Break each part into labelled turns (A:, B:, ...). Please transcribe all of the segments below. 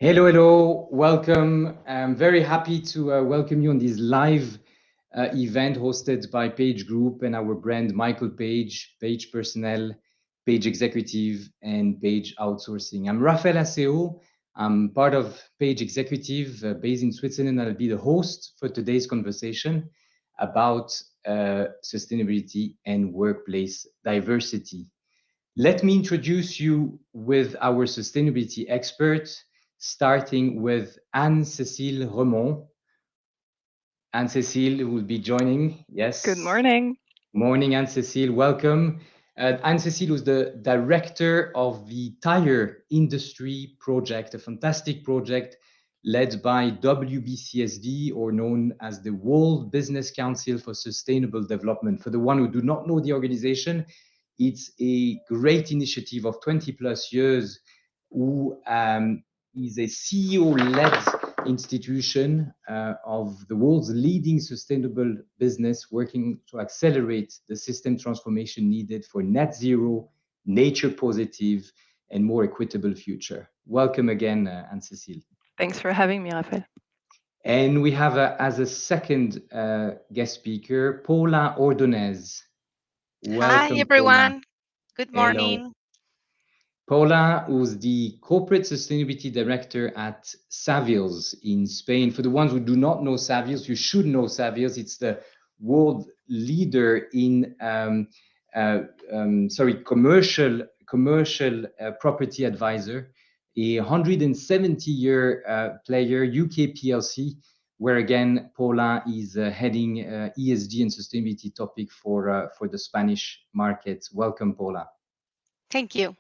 A: Hello, hello, welcome. I'm very happy to welcome you on this live event hosted by PageGroup and our brand Michael Page, Page Personnel, Page Executive, and Page Outsourcing. I'm Raphael Asseo. I'm part of Page Executive based in Switzerland. I'll be the host for today's conversation about sustainability and workplace diversity. Let me introduce you with our sustainability expert, starting with Anne-Cécile Remont. Anne-Cécile will be joining.
B: Good
A: Yes.
B: morning.
A: Morning, Anne-Cécile. Welcome. Anne-Cécile was the director of the tire industry project, a fantastic project led by WBCSD, or known as the World Business Council for Sustainable Development. For the one who do not know the organization, it's a great initiative of 20 plus years who is a CEO-led institution of the world's leading sustainable business, working to accelerate the system transformation needed for net zero, nature positive, and more equitable future. Welcome again, Anne-Cécile.
B: Thanks for having me, Raphael.
A: And we have as a second guest speaker, Paula Ordoñez.
C: Hi,
A: Welcome, Paula.
C: everyone. Good
A: Hello.
C: morning.
A: Paula, who's the Corporate Sustainability Director at Savills in Spain. For the ones who do not know Savills, you should know Savills. It's the world leader in commercial property advisor, a 170-year player, UK PLC, where again Paula is heading ESG and sustainability topic for the Spanish market. Welcome, Paula.
C: Thank you.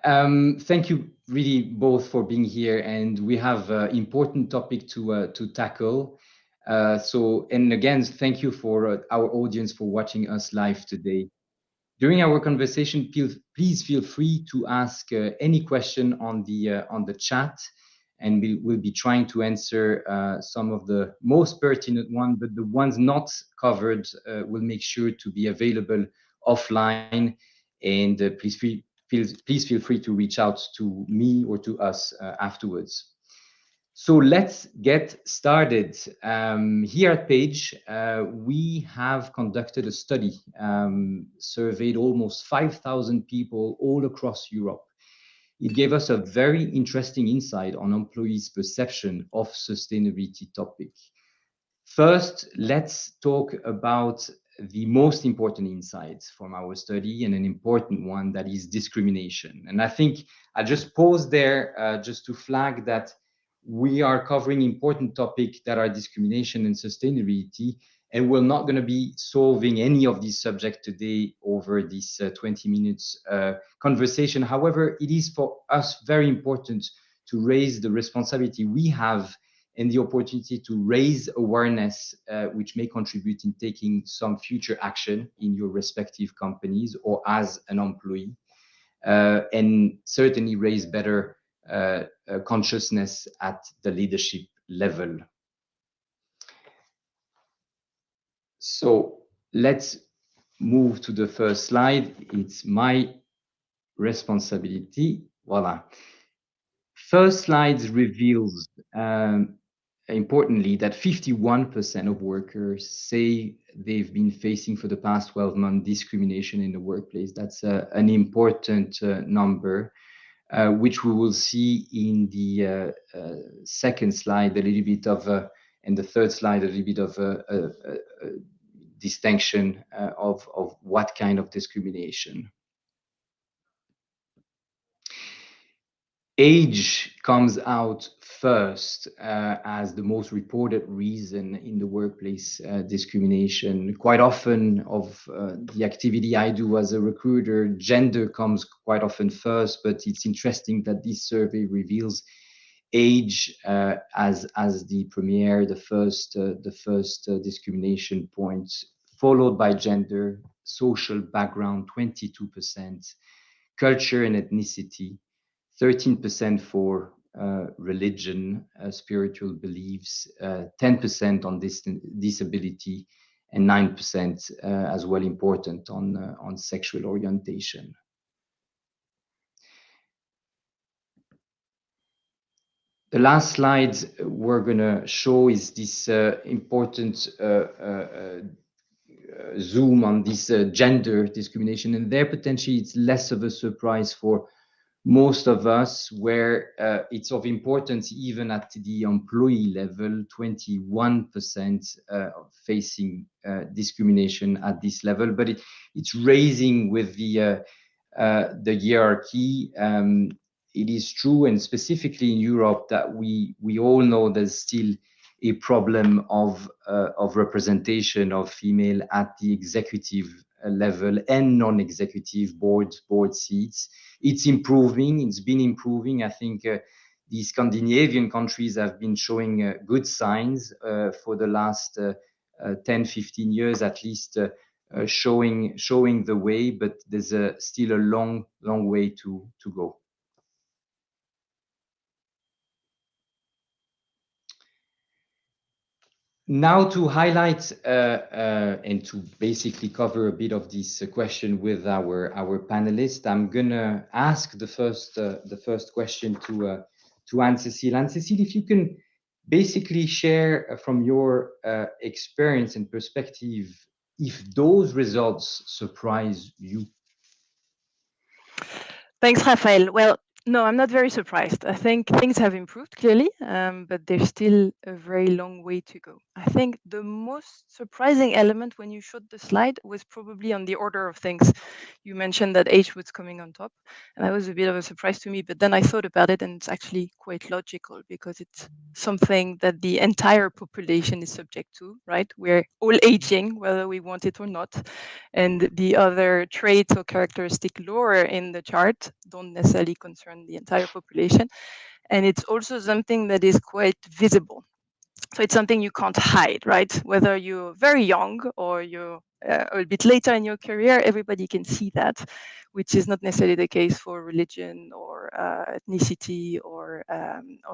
A: Thank you really both for being here, and we have an important topic to tackle. And again, thank you for our audience for watching us live today. During our conversation, please feel free to ask any question on the chat, and we'll be trying to answer some of the most pertinent ones, but the ones not covered will make sure to be available offline. And please feel free to reach out to me or to us afterwards. So let's get started. Here at Page, we have conducted a study, surveyed almost 5,000 people all across Europe. It gave us a very interesting insight on employees' perception of sustainability topic. First, let's talk about the most important insights from our study, and an important one, that is discrimination. And I think I just pause there just to flag that we are covering important topics that are discrimination and sustainability, and we're not going to be solving any of these subjects today over this 20 minutes conversation. However, it is for us very important to raise the responsibility we have and the opportunity to raise awareness, which may contribute in taking some future action in your respective companies or as an employee, and certainly raise better consciousness at the leadership level. So let's move to the first slide. It's my responsibility. Voila. First slide reveals importantly that 51% of workers say they've been facing for the past 12 months discrimination in the workplace. That's an important number, which we will see in the second slide, a little bit of, and the third slide, a little bit of a distinction of what kind of discrimination. Age comes out first as the most reported reason in the workplace discrimination. Quite often of the activity I do as a recruiter, gender comes quite often first, but it's interesting that this survey reveals age as the first discrimination point, followed by gender, social background, 22%, culture and ethnicity, 13% for religion, spiritual beliefs, 10% on disability, and 9% as well important on sexual orientation. The last slide we're going to show is this important zoom on this gender discrimination. And there, potentially, it's less of a surprise for most of us, where it's of importance even at the employee level, 21% facing discrimination at this level. But it's raising with the hierarchy. It is true, and specifically in Europe, that we all know there's still a problem of representation of female at the executive level and non-executive board seats. It's improving. It's been improving. I think the Scandinavian countries have been showing good signs for the last 10, 15 years at least, showing the way, but there's still a long way to go. Now, to highlight and to basically cover a bit of this question with our panelists, I'm gonna ask the first question to Anne-Cécile. Anne-Cécile, if you can basically share from your experience and perspective, if those results surprise you.
B: Thanks, Raphael. Well, no, I'm not very surprised. I think things have improved clearly, but there's still a very long way to go. I think the most surprising element when you showed the slide was probably on the order of things. You mentioned that age was coming on top, and that was a bit of a surprise to me. But then I thought about it, and it's actually quite logical because it's something that the entire population is subject to, right? We're all aging, whether we want it or not. And the other traits or characteristic lower in the chart don't necessarily concern the entire population. And it's also something that is quite visible. So it's something you can't hide, right? Whether you're very young or you're a bit later in your career, everybody can see that, which is not necessarily the case for religion or ethnicity or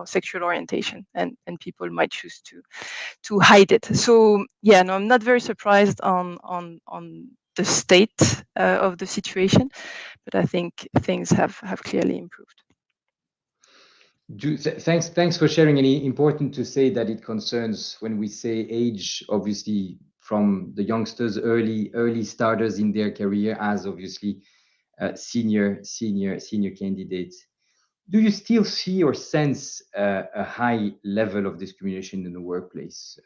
B: sexual orientation, and people might choose to hide it. So yeah, no, I'm not very surprised on the state of the situation, but I think things have clearly improved.
A: Thanks for sharing. And important to say that it concerns, when we say age, obviously from the youngsters, early starters in their career, as obviously senior candidates. Do you still see or sense a high level of discrimination in the workplace?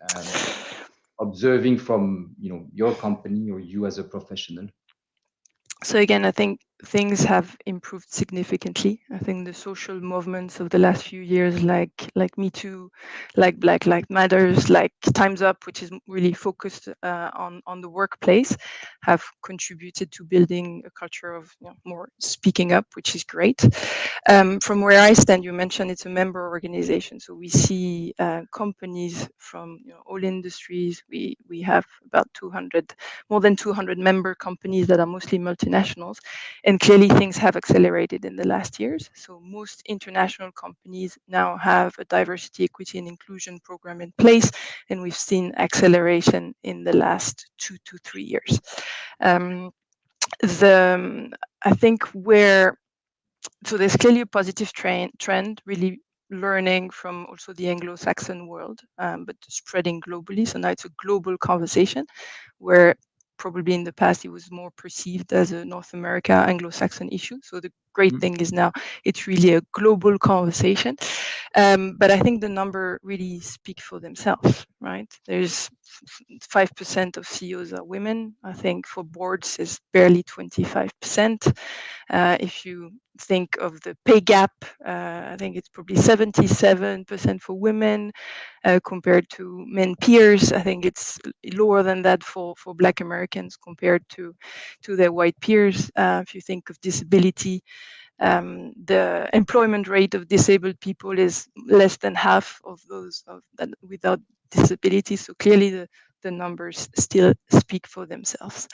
A: Observing from your company or you as a professional.
B: So again, I think things have improved significantly. I think the social movements of the last few years, like Me Too, like Black Lives Matters, like Time's Up, which is really focused on the workplace, have contributed to building a culture of more speaking up, which is great. From where I stand, you mentioned it's a member organization, so we see companies from all industries. We have about more than 200 member companies that are mostly multinationals. And clearly things have accelerated in the last years. So most international companies now have a diversity, equity, and inclusion program in place. And we've seen acceleration in the last 2 to 3 years. I think so there's clearly a positive trend, really learning from also the Anglo-Saxon world, but spreading globally. So now it's a global conversation, where probably in the past it was more perceived as a North America Anglo-Saxon issue. So the great thing is now it's really a global conversation. But I think the number really speak for themselves, right? There's 5% of CEOs are women. I think for boards is barely 25%. If you think of the pay gap, I think it's probably 77% for women compared to men peers. I think it's lower than that for Black Americans compared to their white peers. If you think of disability, the employment rate of disabled people is less than half of those without disability. So clearly the numbers still speak for themselves.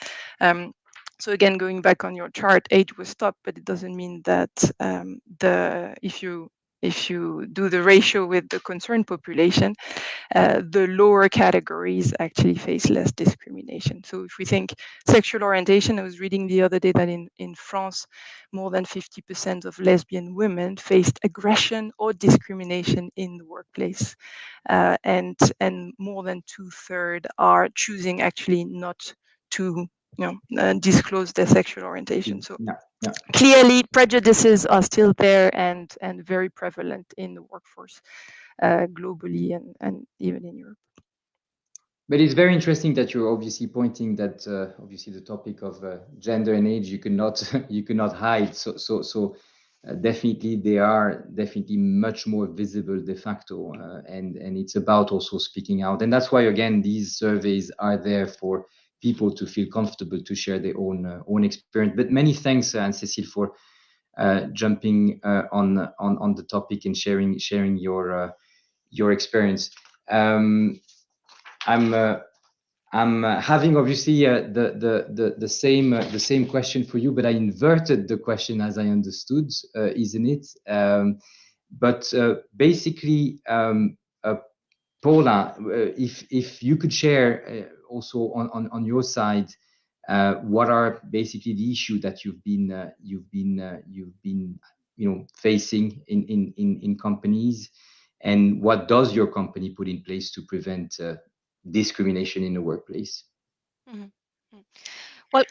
B: So again, going back on your chart, age was top, but it doesn't mean that if you if you do the ratio with the concerned population, the lower categories actually face less discrimination. So if we think sexual orientation, I was reading the other day that in France, more than 50% of lesbian women faced aggression or discrimination in the workplace. And more than 2/3 are choosing actually not to disclose their sexual orientation. So
A: Yeah.
B: clearly prejudices are still there and very prevalent in the workforce globally and even in Europe.
A: But it's very interesting that you're obviously pointing that obviously the topic of gender and age you cannot hide. So definitely they are definitely much more visible de facto, and it's about also speaking out. And that's why again these surveys are there for people to feel comfortable to share their own experience. But many thanks, Anne-Cécile, for jumping on the topic and sharing your experience. I'm having obviously the same question for you, but I inverted the question as I understood, isn't it? But basically, Paula, if you could share also on your side, what are basically the issue that you've been facing in companies, and what does your company put in place to prevent discrimination in the workplace?
C: Mhm. Mm. Well,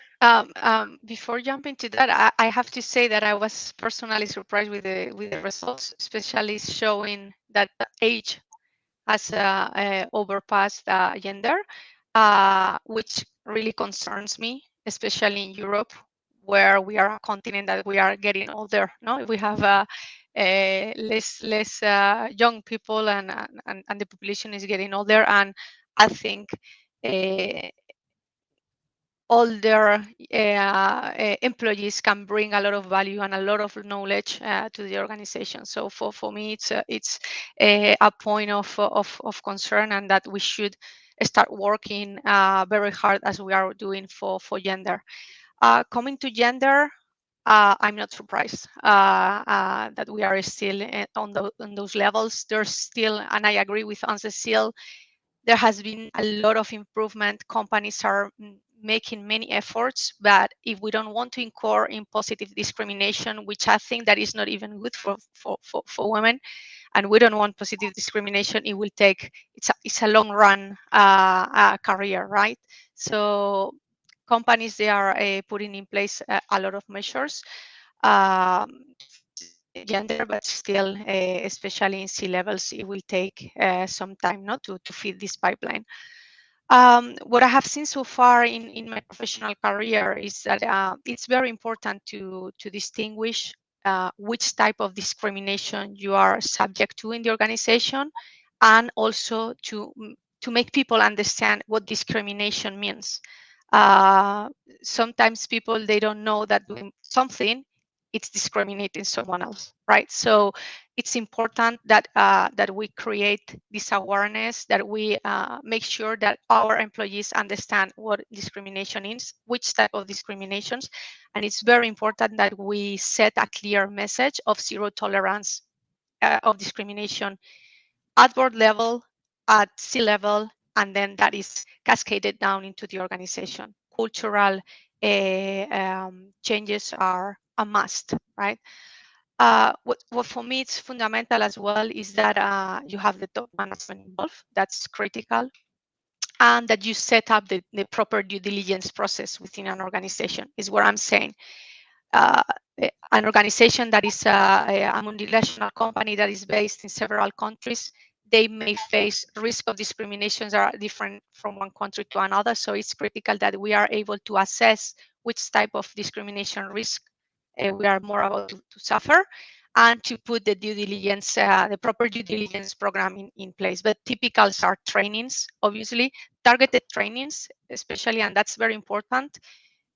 C: before jumping to that, I have to say that I was personally surprised with the results, especially showing that the age has overpassed gender, which really concerns me, especially in Europe, where we are a continent that we are getting older. No, we have less young people, and the population is getting older, and I think older employees can bring a lot of value and a lot of knowledge to the organization. So for me, it's a point of concern, and that we should start working very hard as we are doing for gender. Coming to gender, I'm not surprised that we are still on those levels. There's still, and I agree with Anne-Cécile, there has been a lot of improvement. Companies are making many efforts, but if we don't want to incur in positive discrimination, which I think that is not even good for women, and we don't want positive discrimination, it will take, it's a long run career, right? So companies, they are putting in place a lot of measures to fix gender, but still, especially in C-levels, it will take some time not to feed this pipeline. What I have seen so far in my professional career is that it's very important to distinguish which type of discrimination you are subject to in the organization, and also to make people understand what discrimination means. Uh, Sometimes people, they don't know that doing something, it's discriminating someone else, right? So it's important that we create this awareness, that we make sure that our employees understand what discrimination is, which type of discriminations, and it's very important that we set a clear message of zero tolerance of discrimination at board level, at C-level, and then that is cascaded down into the organization. Cultural changes are a must, right? What for me it's fundamental as well is that you have the top management involved. That's critical, and that you set up the proper due diligence process within an organization is what I'm saying. Uh, an organization that is a multinational company that is based in several countries, they may face risk of discriminations that are different from one country to another. So it's critical that we are able to assess which type of discrimination risk we are more about to suffer, and to put the due diligence, the proper due diligence program in place. But typicals are trainings, obviously, targeted trainings, especially, and that's very important,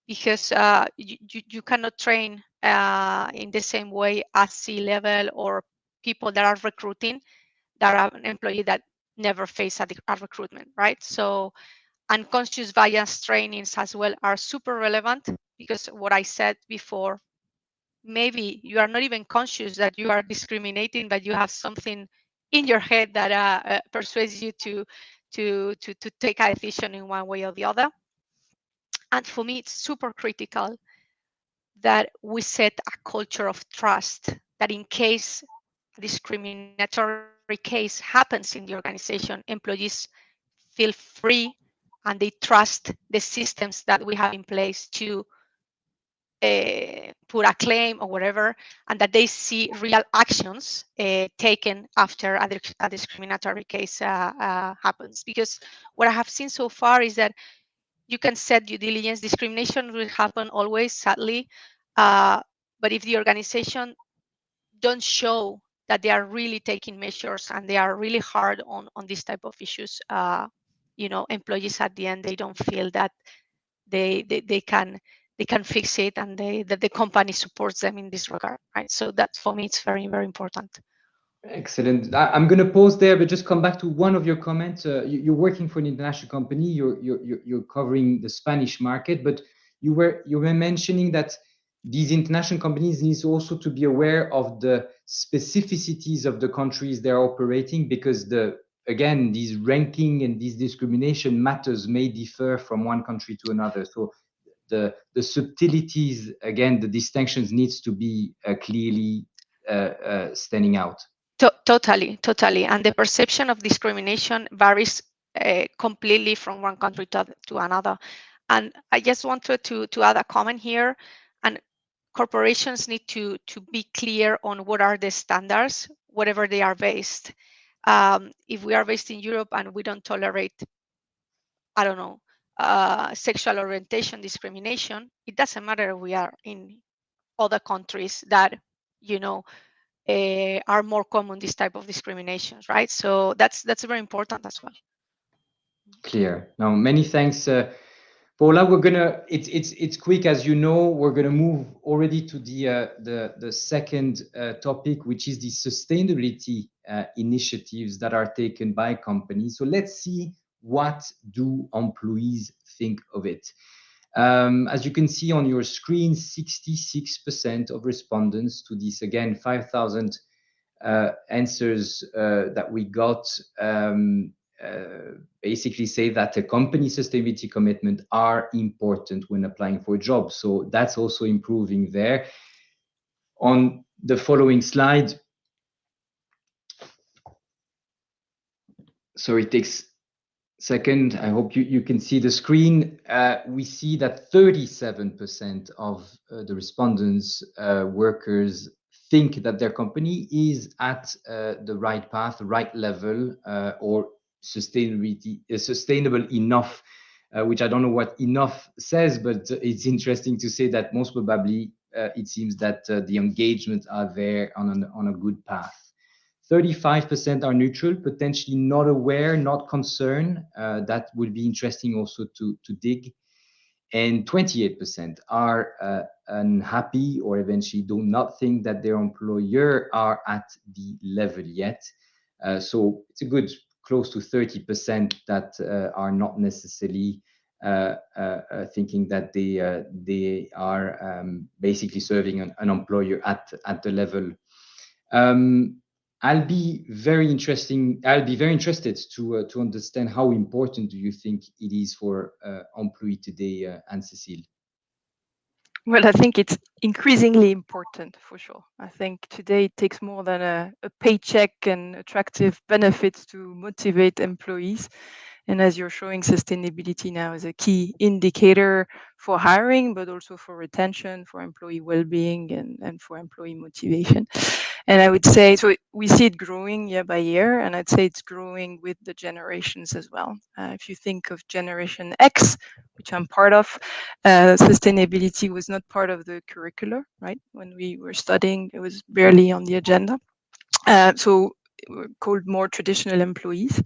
C: because you cannot train in the same way as C-level or people that are recruiting, that are an employee that never face a recruitment, right? So unconscious bias trainings as well are super relevant, because what I said before, maybe you are not even conscious that you are discriminating, but you have something in your head that persuades you to take a decision in one way or the other. And for me, it's super critical that we set a culture of trust, that in case a discriminatory case happens in the organization, employees feel free and they trust the systems that we have in place to put a claim or whatever, and that they see real actions taken after a discriminatory case happens. Because what I have seen so far is that you can set due diligence. Discrimination will happen always, sadly, but if the organization don't show that they are really taking measures and they are really hard on this type of issues, employees at the end, they don't feel that they can fix it, and that the company supports them in this regard, right? So that for me, it's very, very important.
A: Excellent. I'm going to pause there, but just come back to one of your comments. You're working for an international company. You're covering the Spanish market, but you were mentioning that these international companies need also to be aware of the specificities of the countries they're operating, because again, these ranking and these discrimination matters may differ from one country to another. So the subtleties, again, the distinctions needs to be clearly standing out.
C: Totally. And the perception of discrimination varies completely from one country to another. And I just wanted to add a comment here. And corporations need to be clear on what are the standards, whatever they are based. If we are based in Europe and we don't tolerate, I don't know, sexual orientation discrimination, it doesn't matter if we are in other countries that, are more common, this type of discriminations, right? So that's very important as well.
A: Clear. Now, many thanks, Paula. We're gonna. It's quick, as you know. We're gonna move already to the second topic, which is the sustainability initiatives that are taken by companies. So let's see, what do employees think of it? As you can see on your screen, 66% of respondents to this, again, 5,000 answers that we got, basically say that the company sustainability commitment are important when applying for a job. So that's also improving there. On the following slide, so it takes second. I hope you can see the screen. We see that 37% of the respondents, workers, think that their company is at the right path, the right level, or sustainable enough, which I don't know what enough says, but it's interesting to say that most probably it seems that the engagement are there on a good path. 35% are neutral, potentially not aware, not concerned. That would be interesting also to dig. And 28% are unhappy, or eventually do not think that their employer are at the level yet. So it's a good close to 30% that are not necessarily thinking that they are basically serving an employer at the level. I'll be very interested to understand how important do you think it is for employee today, Anne-Cécile?
B: Well, I think it's increasingly important, for sure. I think today it takes more than a paycheck and attractive benefits to motivate employees. And as you're showing, sustainability now is a key indicator for hiring, but also for retention, for employee well-being, and for employee motivation. And I would say, so we see it growing year by year, and I'd say it's growing with the generations as well. If you think of Generation X, which I'm part of, sustainability was not part of the curricula, right? When we were studying, it was barely on the agenda. So we're called more traditional employees.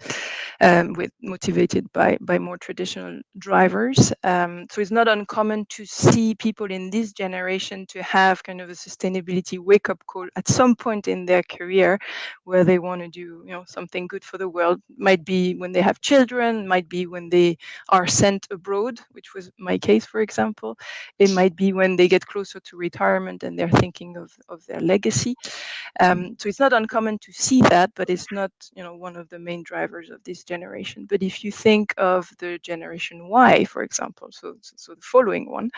B: with motivated by more traditional drivers. So it's not uncommon to see people in this generation to have kind of a sustainability wake-up call at some point in their career, where they want to do something good for the world. Might be when they have children, might be when they are sent abroad, which was my case, for example. It might be when they get closer to retirement and they're thinking of their legacy. So it's not uncommon to see that, but it's not one of the main drivers of this generation. But if you think of the generation Y, for example, so the following one,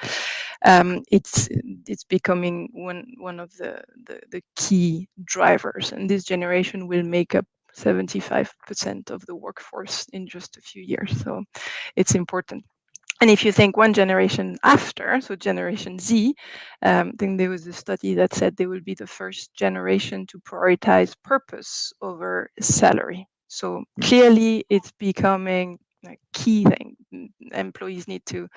B: it's becoming one of the key drivers, and this generation will make up 75% of the workforce in just a few years. So it's important. And if you think one generation after, so Generation Z, I think there was a study that said they will be the first generation to prioritize purpose over salary. So clearly it's becoming a key thing. Employees need to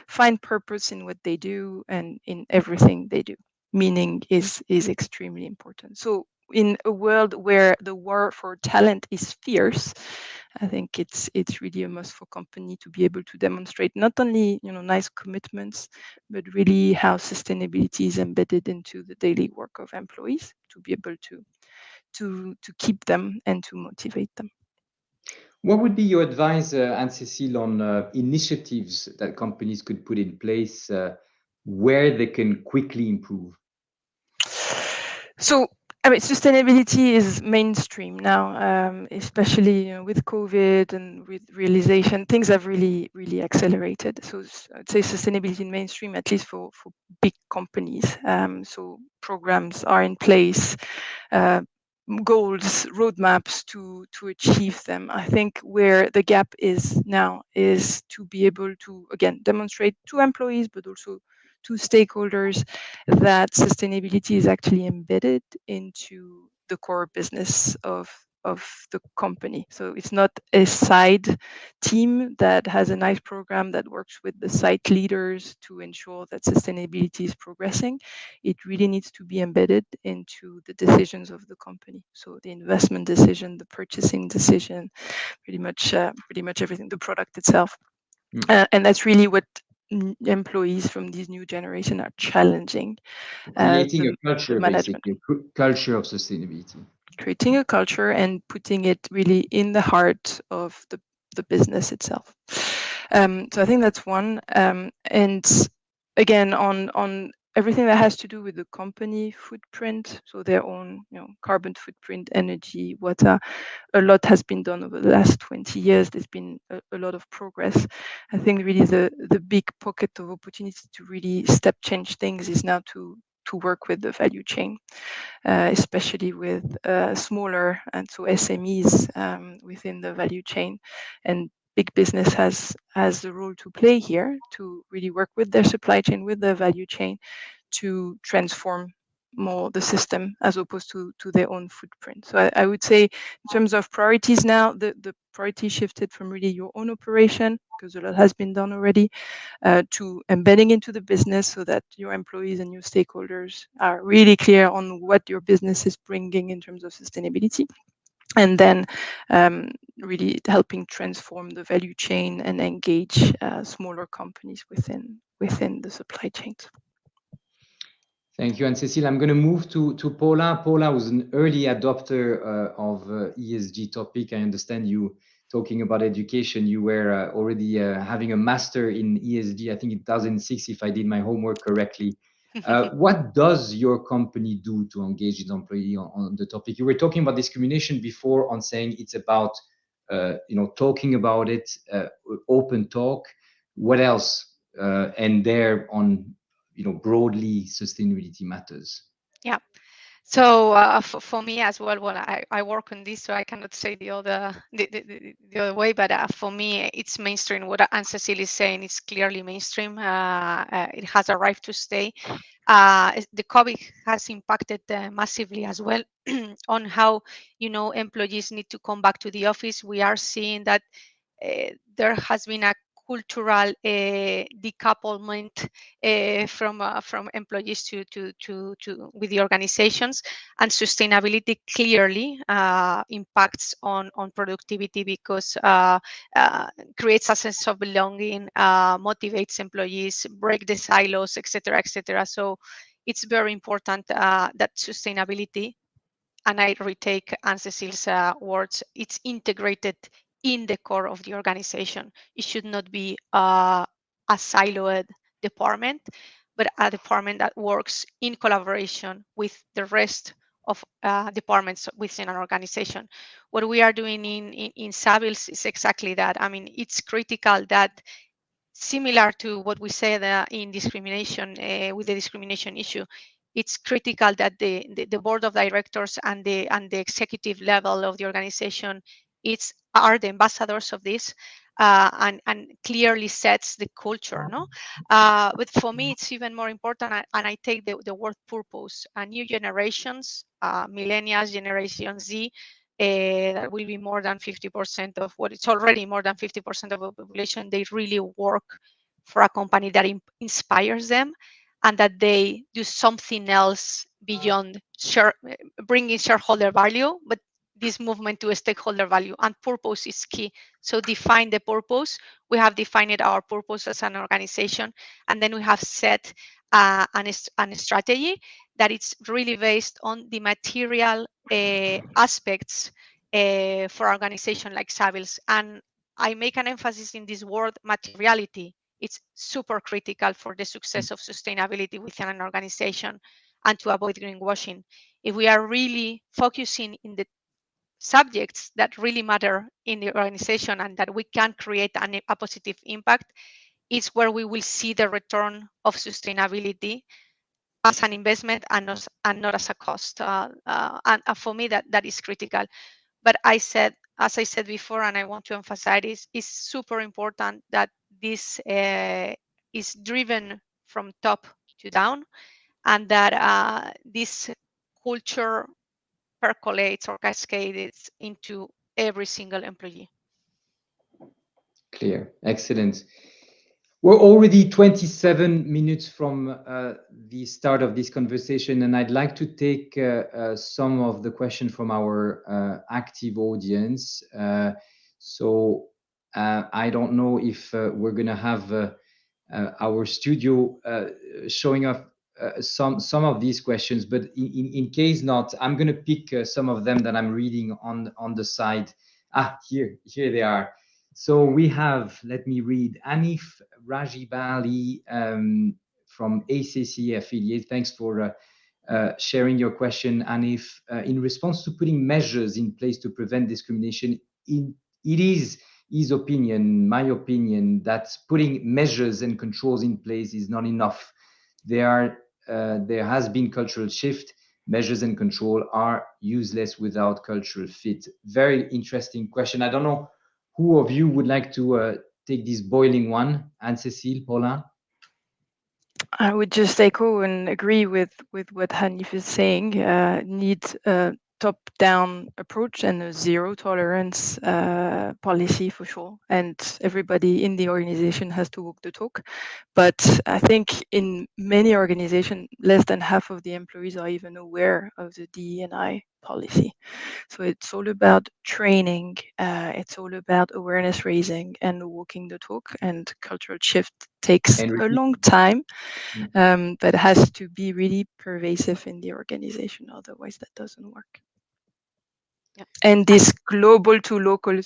B: find purpose in what they do and in everything they do. Meaning is extremely important. So in a world where the war for talent is fierce, I think it's really a must for company to be able to demonstrate not only nice commitments, but really how sustainability is embedded into the daily work of employees to be able to keep them and to motivate them.
A: What would be your advice, Anne-Cécile, on initiatives that companies could put in place where they can quickly improve?
B: So, I mean, sustainability is mainstream now, especially with COVID and with realization. Things have really, really accelerated. So I'd say sustainability in mainstream, at least for big companies. So programs are in place, goals, roadmaps to achieve them. I think where the gap is now is to be able to, again, demonstrate to employees, but also to stakeholders that sustainability is actually embedded into the core business of the company. So it's not a side team that has a nice program that works with the site leaders to ensure that sustainability is progressing. It really needs to be embedded into the decisions of the company. So the investment decision, the purchasing decision, pretty much everything, the product itself. And that's really what employees from this new generation are challenging.
A: Creating
B: The
A: a culture,
B: management.
A: basically, a culture of sustainability.
B: Creating a culture and putting it really in the heart of the business itself. So I think that's one. And again, on everything that has to do with the company footprint, so their own carbon footprint, energy, water, a lot has been done over the last 20 years. There's been a lot of progress. I think really the big pocket of opportunity to really step change things is now to work with the value chain, especially with smaller and so SMEs within the value chain. And big business has a role to play here to really work with their supply chain, with their value chain, to transform more the system as opposed to their own footprint. So I would say in terms of priorities now, the priority shifted from really your own operation, because a lot has been done already, to embedding into the business so that your employees and your stakeholders are really clear on what your business is bringing in terms of sustainability. And then really helping transform the value chain and engage smaller companies within the supply chains.
A: Thank you, Anne-Cécile. I'm going to move to Paula. Paula was an early adopter of ESG topic. I understand you talking about education. You were already having a master in ESG, I think in 2006, if I did my homework correctly. What does your company do to engage its employee on the topic? You were talking about discrimination before, on saying it's about talking about it, open talk. What else? And there on broadly sustainability matters.
C: Yeah. So for me as well, I work on this, so I cannot say the other way. But for me, it's mainstream. What Anne-Cécile is saying is clearly mainstream. It has arrived to stay. The COVID has impacted massively as well on how employees need to come back to the office. We are seeing that there has been a cultural decouplement from employees to with the organizations, and sustainability clearly impacts on productivity because creates a sense of belonging, motivates employees, break the silos, etc., etc. So it's very important that sustainability, and I retake Anne-Cécile's words, it's integrated in the core of the organization. It should not be a siloed department, but a department that works in collaboration with the rest of departments within an organization. What we are doing in Savills is exactly that. I mean, it's critical that, similar to what we said in discrimination, with the discrimination issue, it's critical that the board of directors and the executive level of the organization are the ambassadors of this, and clearly sets the culture. No, but for me, it's even more important, and I take the word purpose. New generations, millennials, Generation Z, that will be more than 50% of what it's already more than 50% of the population. They really work for a company that inspires them, and that they do something else beyond bringing shareholder value, but this movement to a stakeholder value, and purpose is key. So define the purpose. We have defined our purpose as an organization, and then we have set an strategy that it's really based on the material aspects for an organization like Savills. And I make an emphasis in this word materiality. It's super critical for the success of sustainability within an organization and to avoid greenwashing. If we are really focusing in the subjects that really matter in the organization and that we can create a positive impact, is where we will see the return of sustainability as an investment and not as a cost. And for me, that is critical. But as I said before, and I want to emphasize, is super important that this is driven from top to down, and that this culture percolates or cascades into every single employee.
A: Clear. Excellent. We're already 27 minutes from the start of this conversation, and I'd like to take some of the questions from our active audience. So I don't know if we're going to have our studio showing up some of these questions, but in case not, I'm going to pick some of them that I'm reading on the side. Here they are. So we have, let me read, Anif Rajibali from ACC Affiliate. Thanks for sharing your question, Anif. In response to putting measures in place to prevent discrimination, it is his opinion, my opinion, that putting measures and controls in place is not enough. There has been cultural shift. Measures and control are useless without cultural fit. Very interesting question. I don't know who of you would like to take this boiling one? Anne-Cécile, Paula?
B: I would just echo and agree with what Hanif is saying. Need a top-down approach and a zero tolerance policy for sure. And everybody in the organization has to walk the talk. But I think in many organizations, less than half of the employees are even aware of the DE&I policy. So it's all about training. It's all about awareness raising and walking the talk. And cultural shift takes a long time, but has to be really pervasive in the organization. Otherwise, that doesn't work.
C: Yeah.
B: And this global to local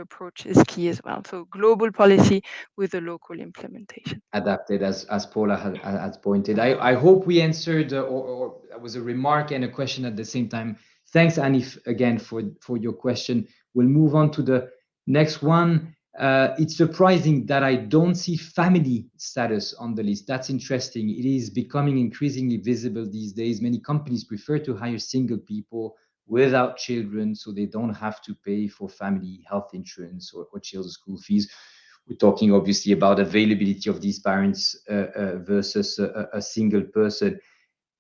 B: approach is key as well. So global policy with a local implementation.
A: Adapted, as Paula has pointed. I hope we answered, or that was a remark and a question at the same time. Thanks, Anif, again for your question. We'll move on to the next one. It's surprising that I don't see family status on the list. That's interesting. It is becoming increasingly visible these days. Many companies prefer to hire single people without children, so they don't have to pay for family health insurance or children's school fees. We're talking obviously about availability of these parents versus a single person.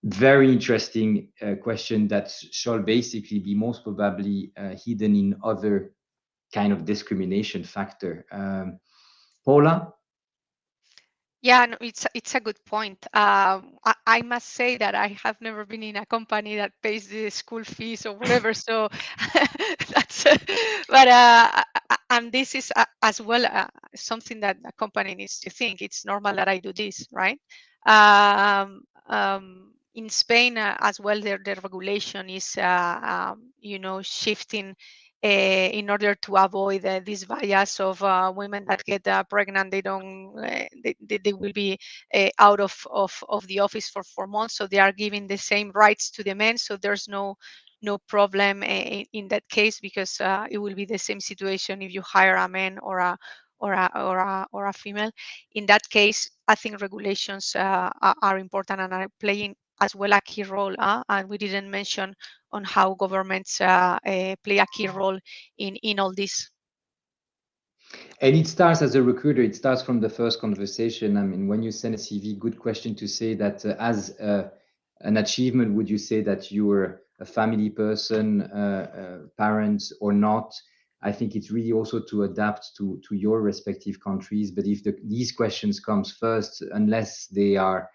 A: Very interesting question that shall basically be most probably hidden in other kind of discrimination factor. Paula?
C: Yeah, no, it's a good point. I must say that I have never been in a company that pays the school fees or whatever. So that's, but and this is as well something that a company needs to think. It's normal that I do this, right? In Spain as well, their regulation is shifting in order to avoid this bias of women that get pregnant. They don't they will be out of the office for 4 months, so they are giving the same rights to the men, so there's no problem in that case, because it will be the same situation if you hire a man or a female. In that case, I think regulations are important and are playing as well a key role, and we didn't mention on how governments play a key role in all this.
A: And it starts as a recruiter, it starts from the first conversation. I mean, when you send a CV, good question to say that as an achievement, would you say that you're a family person, parent or not? I think it's really also to adapt to your respective countries. But if these questions comes first, unless they are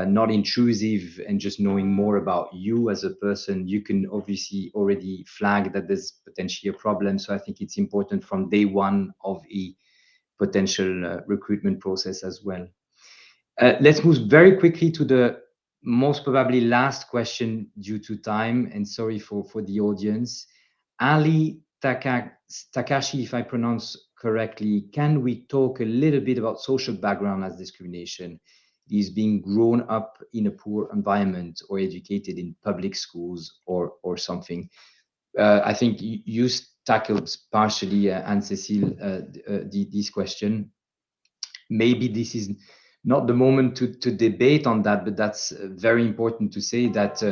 A: not intrusive and just knowing more about you as a person, you can obviously already flag that there's potentially a problem. So I think it's important from day one of a potential recruitment process as well. Let's move very quickly to the most probably last question due to time, and sorry for the audience. Ali Takashi, if I pronounce correctly, can we talk a little bit about social background as discrimination? Is being grown up in a poor environment or educated in public schools or something. I think you tackled partially, Anne-Cécile, this question. Maybe this is not the moment to debate on that, but that's very important to say that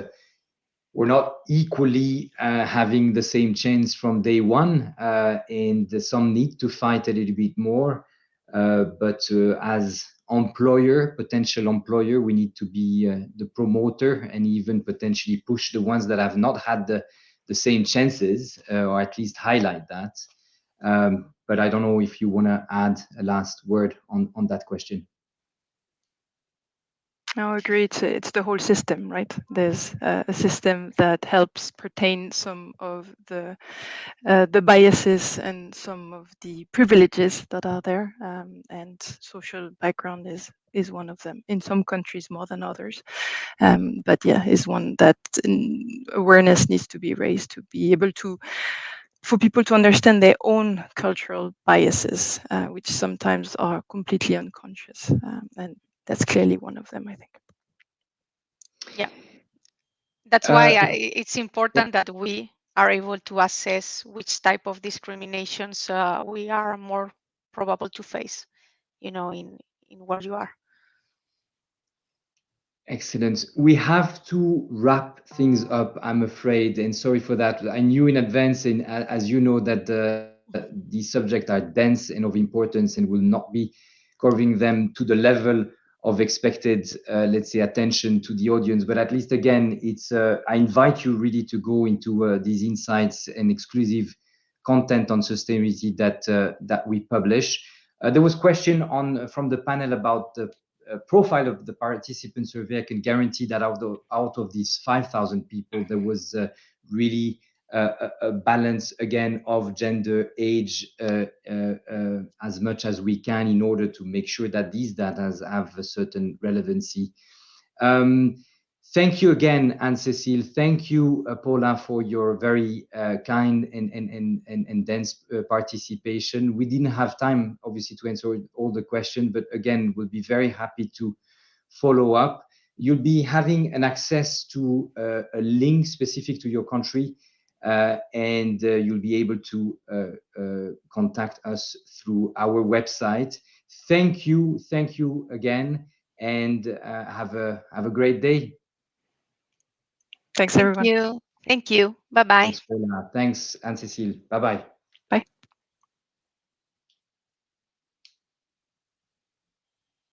A: we're not equally having the same chance from day one, and some need to fight a little bit more. But as potential employer, we need to be the promoter and even potentially push the ones that have not had the same chances, or at least highlight that. But I don't know if you want to add a last word on that question.
B: I agree. It's the whole system, right? There's a system that helps pertain some of the biases and some of the privileges that are there, and social background is one of them. In some countries more than others, but yeah, is one that awareness needs to be raised to be able to, for people to understand their own cultural biases, which sometimes are completely unconscious, and that's clearly one of them, I think.
C: Yeah, that's why it's important that we are able to assess which type of discriminations we are more probable to face, in where you are.
A: Excellent. We have to wrap things up, I'm afraid, and sorry for that. I knew in advance, and as you know, that these subjects are dense and of importance and will not be covering them to the level of expected, let's say, attention to the audience. But at least, again, I invite you really to go into these insights and exclusive content on sustainability that we publish. There was a question from the panel about the profile of the participant survey. I can guarantee that out of these 5,000 people, there was really a balance again of gender, age, as much as we can in order to make sure that these data have a certain relevancy. Thank you again, Anne-Cécile. Thank you, Paula, for your very kind and dense participation. We didn't have time, obviously, to answer all the questions, but again, we'll be very happy to follow up. You'll be having an access to a link specific to your country, and you'll be able to contact us through our website. Thank you again, and have a great day.
B: Thanks, everyone.
C: Thank you. Bye-bye.
A: Thanks, Paula. Thanks, Anne-Cécile. Bye-bye.